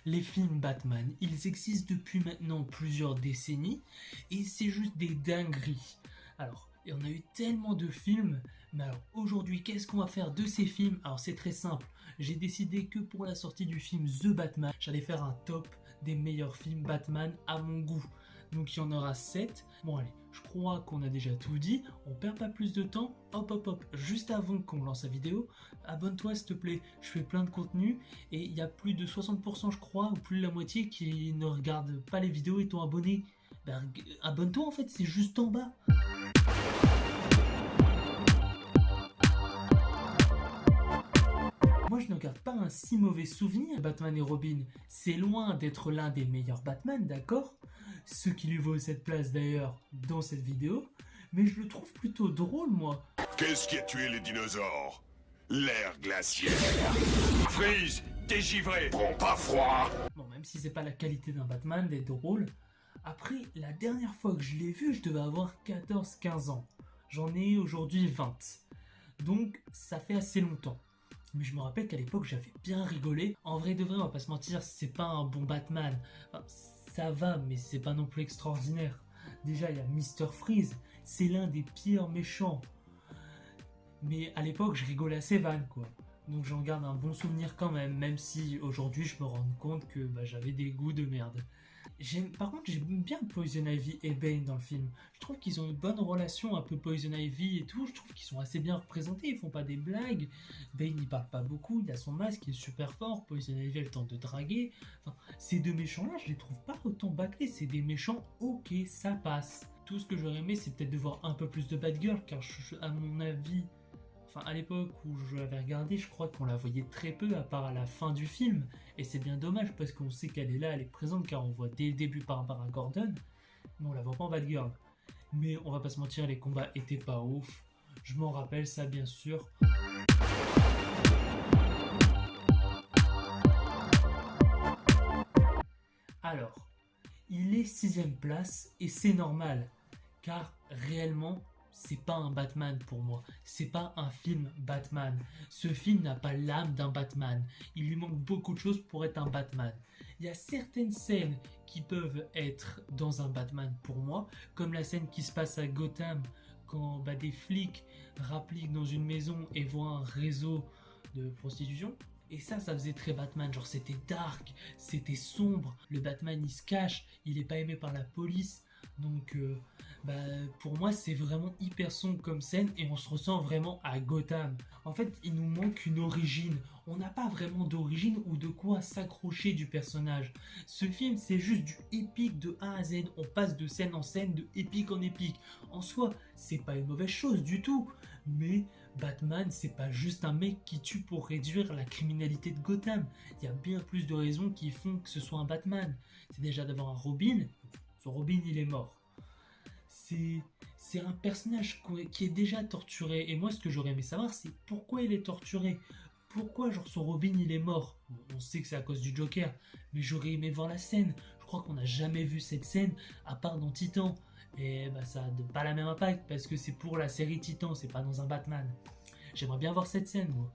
Les films Batman, ils existent depuis maintenant plusieurs décennies et c'est juste des dingueries. Alors, et on a eu tellement de films, mais alors aujourd'hui, qu'est-ce qu'on va faire de ces films? Alors c'est très simple, j'ai décidé que pour la sortie du film The Batman, j'allais faire un top des meilleurs films Batman à mon goût. Donc il y en aura 7. Bon allez, je crois qu'on a déjà tout dit, on perd pas plus de temps. Hop hop hop, juste avant qu'on lance la vidéo, abonne-toi s'il te plaît, je fais plein de contenu et il y a plus de 60% je crois, ou plus de la moitié qui ne regardent pas les vidéos et t'ont abonné. Ben, abonne-toi en fait, c'est juste en bas. Moi, je ne garde pas un si mauvais souvenir de Batman et Robin. C'est loin d'être l'un des meilleurs Batman, d'accord? Ce qui lui vaut cette place d'ailleurs dans cette vidéo. Mais je le trouve plutôt drôle, moi. Qu'est-ce qui a tué les dinosaures? L'air glaciaire. Freeze, t'es givré. Prends pas froid. Bon, même si c'est pas la qualité d'un Batman d'être drôle. Après, la dernière fois que je l'ai vu, je devais avoir 14-15 ans. J'en ai aujourd'hui 20. Donc, ça fait assez longtemps. Mais je me rappelle qu'à l'époque, j'avais bien rigolé. En vrai de vrai, on va pas se mentir, c'est pas un bon Batman. Enfin, ça va, mais c'est pas non plus extraordinaire. Déjà, il y a Mr. Freeze, c'est l'un des pires méchants. Mais à l'époque, je rigolais à ses vannes, quoi. Donc j'en garde un bon souvenir quand même, même si aujourd'hui je me rends compte que j'avais des goûts de merde. Par contre, j'aime bien Poison Ivy et Bane dans le film. Je trouve qu'ils ont une bonne relation, un peu Poison Ivy et tout. Je trouve qu'ils sont assez bien représentés, ils font pas des blagues. Bane, il parle pas beaucoup, il a son masque, il est super fort. Poison Ivy, elle tente de draguer. Enfin, ces deux méchants-là, je les trouve pas autant bâclés. C'est des méchants, ok, ça passe. Tout ce que j'aurais aimé, c'est peut-être de voir un peu plus de Batgirl, car à mon avis, enfin, à l'époque où je l'avais regardé, je crois qu'on la voyait très peu, à part à la fin du film. Et c'est bien dommage parce qu'on sait qu'elle est là, elle est présente, car on voit dès le début Barbara Gordon, mais on la voit pas en Batgirl. Mais on va pas se mentir, les combats étaient pas ouf. Je m'en rappelle ça bien sûr. Alors, il est 6ème place et c'est normal, car réellement, c'est pas un Batman pour moi. C'est pas un film Batman. Ce film n'a pas l'âme d'un Batman. Il lui manque beaucoup de choses pour être un Batman. Il y a certaines scènes qui peuvent être dans un Batman pour moi, comme la scène qui se passe à Gotham quand des flics rappliquent dans une maison et voient un réseau de prostitution. Et ça faisait très Batman, genre c'était dark, c'était sombre, le Batman il se cache, il est pas aimé par la police, donc pour moi c'est vraiment hyper sombre comme scène et on se ressent vraiment à Gotham. En fait il nous manque une origine, on n'a pas vraiment d'origine ou de quoi s'accrocher du personnage. Ce film c'est juste du épique de A à Z, on passe de scène en scène, de épique en épique. En soi c'est pas une mauvaise chose du tout, mais Batman, c'est pas juste un mec qui tue pour réduire la criminalité de Gotham. Il y a bien plus de raisons qui font que ce soit un Batman. C'est déjà d'avoir un Robin. Son Robin, il est mort. C'est un personnage qui est déjà torturé. Et moi, ce que j'aurais aimé savoir, c'est pourquoi il est torturé. Pourquoi, genre, son Robin, il est mort. On sait que c'est à cause du Joker. Mais j'aurais aimé voir la scène. Je crois qu'on n'a jamais vu cette scène, à part dans Titan. Et ça n'a pas la même impact parce que c'est pour la série Titan, c'est pas dans un Batman. J'aimerais bien voir cette scène, moi.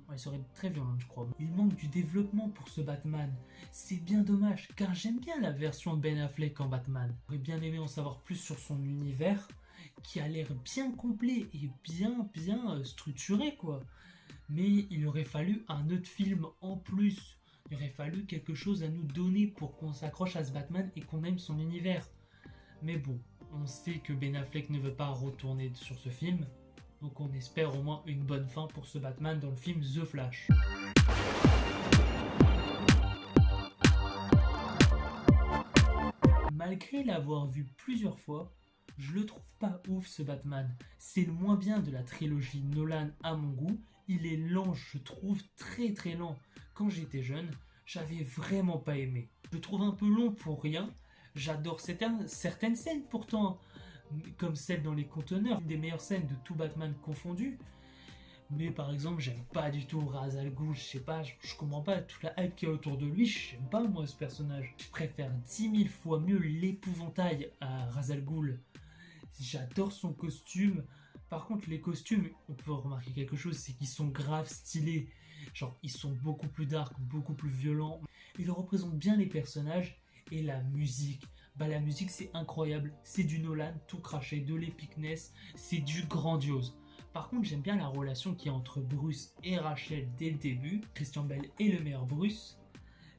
Elle serait très violente, je crois. Il manque du développement pour ce Batman. C'est bien dommage, car j'aime bien la version de Ben Affleck en Batman. J'aurais bien aimé en savoir plus sur son univers, qui a l'air bien complet et bien structuré, quoi. Mais il aurait fallu un autre film en plus. Il aurait fallu quelque chose à nous donner pour qu'on s'accroche à ce Batman et qu'on aime son univers. Mais bon, on sait que Ben Affleck ne veut pas retourner sur ce film, donc on espère au moins une bonne fin pour ce Batman dans le film The Flash. Malgré l'avoir vu plusieurs fois, je le trouve pas ouf ce Batman. C'est le moins bien de la trilogie Nolan à mon goût. Il est lent, je trouve très lent. Quand j'étais jeune, j'avais vraiment pas aimé. Je le trouve un peu long pour rien. J'adore certaines scènes pourtant, comme celle dans les conteneurs, une des meilleures scènes de tout Batman confondu. Mais par exemple, j'aime pas du tout Ra's al Ghul, je sais pas, je comprends pas toute la hype qu'il y a autour de lui, j'aime pas moi ce personnage. Je préfère 10 000 fois mieux l'épouvantail à Ra's al Ghul. J'adore son costume. Par contre, les costumes, on peut remarquer quelque chose, c'est qu'ils sont grave stylés. Genre, ils sont beaucoup plus dark, beaucoup plus violents. Ils représentent bien les personnages et la musique. Bah, la musique, c'est incroyable. C'est du Nolan, tout craché, de l'epicness. C'est du grandiose. Par contre, j'aime bien la relation qu'il y a entre Bruce et Rachel dès le début. Christian Bale est le meilleur Bruce,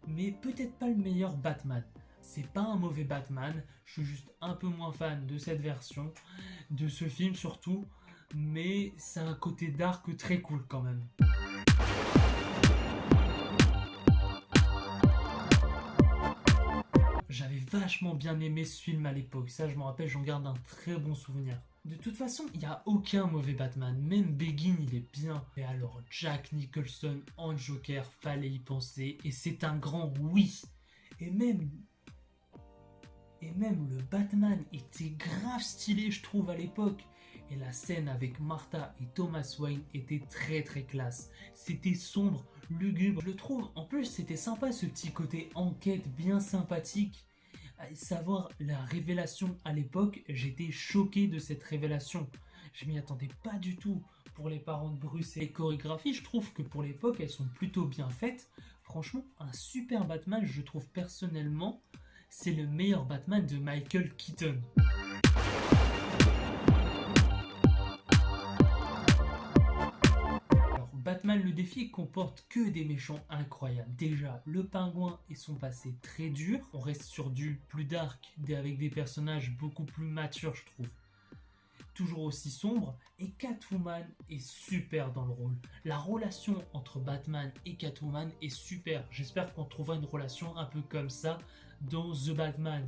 mais peut-être pas le meilleur Batman. C'est pas un mauvais Batman, je suis juste un peu moins fan de cette version, de ce film surtout, mais c'est un côté dark très cool quand même. J'avais vachement bien aimé ce film à l'époque, ça je me rappelle, j'en garde un très bon souvenir. De toute façon, il n'y a aucun mauvais Batman, même Begin il est bien. Et alors Jack Nicholson en Joker, fallait y penser, et c'est un grand oui. Et même le Batman était grave stylé je trouve à l'époque. Et la scène avec Martha et Thomas Wayne était très très classe. C'était sombre, lugubre, je le trouve. En plus c'était sympa ce petit côté enquête bien sympathique. Savoir la révélation à l'époque, j'étais choqué de cette révélation. Je m'y attendais pas du tout. Pour les parents de Bruce et les chorégraphies, je trouve que pour l'époque, elles sont plutôt bien faites. Franchement, un super Batman, je trouve personnellement, c'est le meilleur Batman de Michael Keaton. Batman le défi comporte que des méchants incroyables. Déjà, le pingouin et son passé très dur. On reste sur du plus dark, avec des personnages beaucoup plus matures, je trouve. Toujours aussi sombre. Et Catwoman est super dans le rôle. La relation entre Batman et Catwoman est super. J'espère qu'on trouvera une relation un peu comme ça dans The Batman.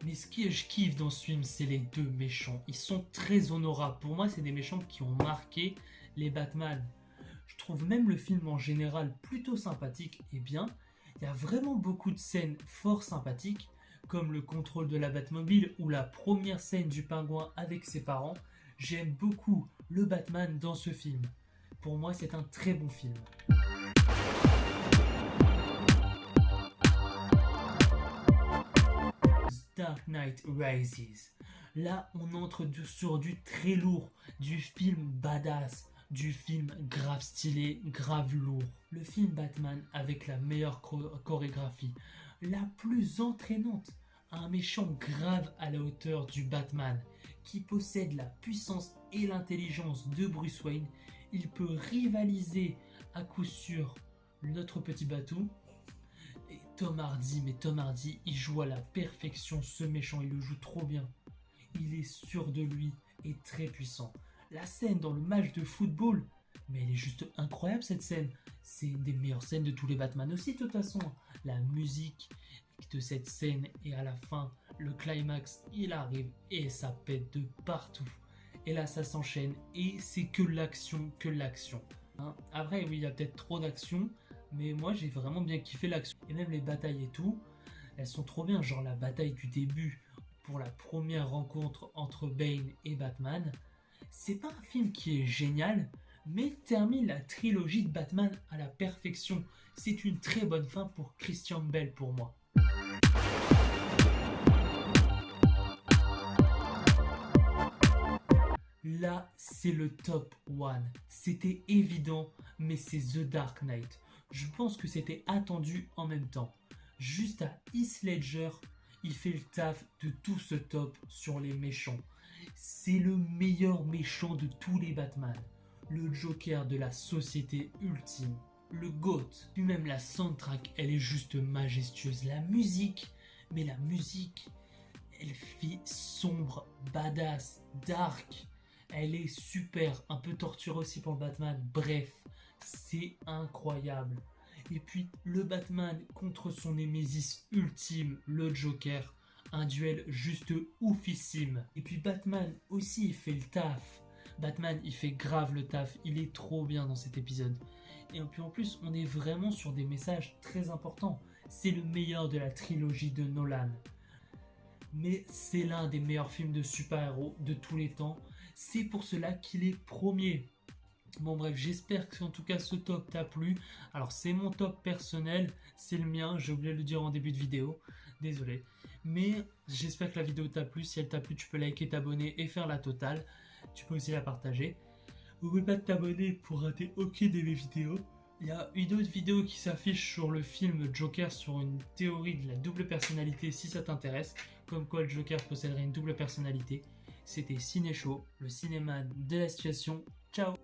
Mais ce que je kiffe dans ce film, c'est les deux méchants. Ils sont très honorables. Pour moi, c'est des méchants qui ont marqué les Batman. Je trouve même le film en général plutôt sympathique et bien. Il y a vraiment beaucoup de scènes fort sympathiques, comme le contrôle de la Batmobile ou la première scène du pingouin avec ses parents. J'aime beaucoup le Batman dans ce film. Pour moi, c'est un très bon film. Dark Knight Rises. Là, on entre sur du très lourd, du film badass. Du film grave stylé, grave lourd. Le film Batman avec la meilleure chorégraphie, la plus entraînante. Un méchant grave à la hauteur du Batman, qui possède la puissance et l'intelligence de Bruce Wayne. Il peut rivaliser à coup sûr notre petit Batou. Et Tom Hardy, il joue à la perfection ce méchant, il le joue trop bien. Il est sûr de lui et très puissant. La scène dans le match de football, mais elle est juste incroyable cette scène. C'est une des meilleures scènes de tous les Batman aussi de toute façon. La musique de cette scène et à la fin, le climax, il arrive et ça pète de partout. Et là ça s'enchaîne et c'est que l'action, Hein. Après oui, il y a peut-être trop d'action, mais moi j'ai vraiment bien kiffé l'action. Et même les batailles et tout, elles sont trop bien. Genre la bataille du début pour la première rencontre entre Bane et Batman. C'est pas un film qui est génial, mais termine la trilogie de Batman à la perfection. C'est une très bonne fin pour Christian Bale pour moi. Là, c'est le top 1. C'était évident, mais c'est The Dark Knight. Je pense que c'était attendu en même temps. Juste à Heath Ledger, il fait le taf de tout ce top sur les méchants. C'est le meilleur méchant de tous les Batman. Le Joker de la société ultime. Le GOAT. Puis même la soundtrack, elle est juste majestueuse. La musique, elle fait sombre, badass, dark. Elle est super, un peu torturée aussi pour le Batman. Bref, c'est incroyable. Et puis le Batman contre son némésis ultime, le Joker. Un duel juste oufissime. Et puis Batman aussi il fait le taf. Batman il fait grave le taf. Il est trop bien dans cet épisode. Et puis en plus on est vraiment sur des messages très importants. C'est le meilleur de la trilogie de Nolan. Mais c'est l'un des meilleurs films de super-héros de tous les temps. C'est pour cela qu'il est premier. Bon bref, j'espère que en tout cas ce top t'a plu. Alors c'est mon top personnel, c'est le mien, j'ai oublié de le dire en début de vidéo. Désolé. Mais j'espère que la vidéo t'a plu. Si elle t'a plu, tu peux liker, t'abonner et faire la totale. Tu peux aussi la partager. N'oublie pas de t'abonner pour rater aucune de mes vidéos. Il y a une autre vidéo qui s'affiche sur le film Joker, sur une théorie de la double personnalité, si ça t'intéresse, comme quoi le Joker posséderait une double personnalité. C'était Ciné Show, le cinéma de la situation. Ciao!